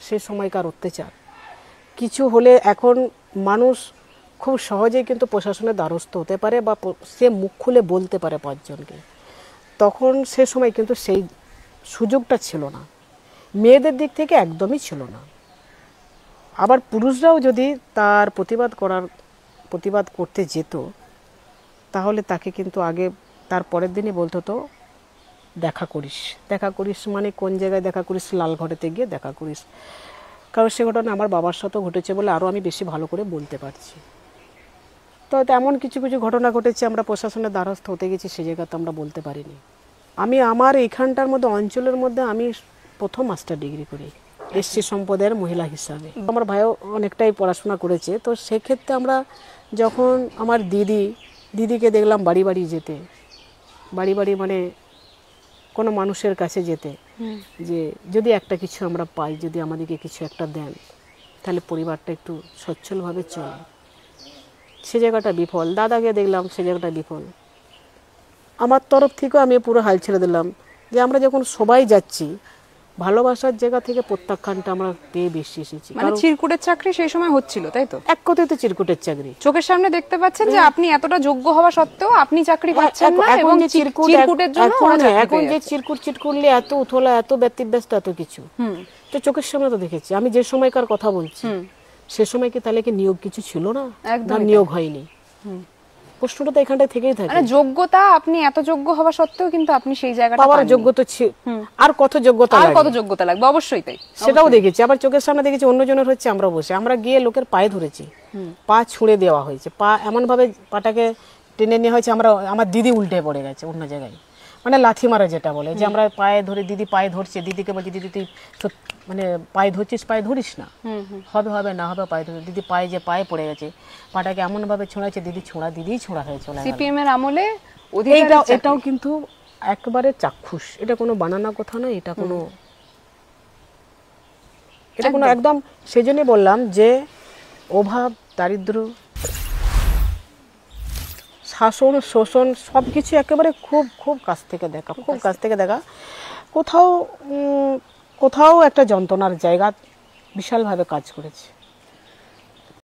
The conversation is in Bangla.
সে সময়কার অত্যাচার কিছু হলে এখন মানুষ খুব সহজেই কিন্তু প্রশাসনের দ্বারস্থ হতে পারে বা সে মুখ খুলে বলতে পারে 5 জনকে। তখন সে সময় কিন্তু সেই সুযোগটা ছিল না, মেয়েদের দিক থেকে একদমই ছিল না। আবার পুরুষরাও যদি তার প্রতিবাদ করতে যেত তাহলে তাকে কিন্তু আগে তার পরের দিনই বলতো তো দেখা করিস মানে কোন জায়গায় দেখা করিস, লালঘরেতে গিয়ে দেখা করিস। কারণ সে ঘটনা আমার বাবার সাথেও ঘটেছে বলে আরও আমি বেশি ভালো করে বলতে পারছি। তো এমন কিছু কিছু ঘটনা ঘটেছে, আমরা প্রশাসনের দ্বারস্থ হতে গেছি, সে জায়গাতে আমরা বলতে পারিনি। আমি আমার এখানটার মধ্যে অঞ্চলের মধ্যে আমি প্রথম মাস্টার ডিগ্রি করি এসসি সম্প্রদায়ের মহিলা হিসাবে। আমার ভাইও অনেকটাই পড়াশোনা করেছে, তো সেক্ষেত্রে আমরা যখন আমার দিদিকে দেখলাম বাড়ি বাড়ি যেতে, বাড়ি মানে কোনো মানুষের কাছে যেতে, যে যদি একটা কিছু আমরা পাই, যদি আমাদেরকে কিছু একটা দেন তাহলে পরিবারটা একটু সচ্ছলভাবে চলে। সে জায়গাটা বিফল। দাদাকে দেখলাম সে জায়গাটা বিফল। আমার তরফ থেকেও আমি পুরো হাল ছেড়ে দিলাম যে আমরা যখন সবাই যাচ্ছি, ভালোবাসার জায়গা থেকে প্রত্যাখ্যানটা আমরা পেয়ে বেশি এসেছি। মানে চিরকুটের চাকরি সেই সময় হচ্ছিল, তাই তো? এক কথায় তো চিরকুটের চাকরি। চোখের সামনে দেখতে পাচ্ছেন যে আপনি এতটা যোগ্য হওয়া সত্ত্বেও আপনি চাকরি পাচ্ছেন না, এবং চিরকুটের জন্য এখন যে চিরকুটলে এত উথলা, এত ব্যতিব্যস্ত, এত কিছু, তো চোখের সামনে তো দেখেছি। আমি যে সময়কার কথা বলছি সে সময় কি তাহলে কি নিয়োগ কিছু ছিল না? একদম নিয়োগ হয়নি। প্রশ্নটা তো এখানটা থেকেই থাকে। মানে যোগ্যতা, আপনি এত যোগ্য হওয়া সত্ত্বেও কিন্তু আপনি সেই জায়গাটা পাওয়ার যোগ্যতা ছিল। আর কত যোগ্যতা লাগবে? অবশ্যই তাই, সেটাও দেখেছি। আবার চোখের সামনে দেখেছি অন্যজনের হচ্ছে, আমরা বসে আমরা গিয়ে লোকের পায়ে ধরেছি, পা ছুঁড়ে দেওয়া হয়েছে, পা এমন ভাবে পাটাকে টেনে নেওয়া হয়েছে, আমার দিদি উল্টে পড়ে গেছে অন্য জায়গায়, মানে লাথি মারা যেটা বলে, যে আমরা পায়ে ধরে, দিদি পায়ে ধরছে, দিদিকে বলছি দিদি তুই মানে পায়ে ধরছিস, পায়ে ধরিস না, হবে না হবে পায়ে ধরে, দিদি পায়ে পড়ে গেছে, পাটাকে এমন ভাবে ছোঁড়াচ্ছে, দিদিই ছোঁড়া হয়ে চলে। সিপিএম এর আমলে এটাও কিন্তু একবারে চাক্ষুষ, এটা কোনো বানানো কথা নয়, এটা কোনো একদম। সেজন্যই বললাম যে অভাব, দারিদ্র, শাসন, শোষণ সবকিছু একেবারে খুব কাছ থেকে দেখা, কোথাও একটা যন্ত্রণার জায়গা বিশালভাবে কাজ করেছে।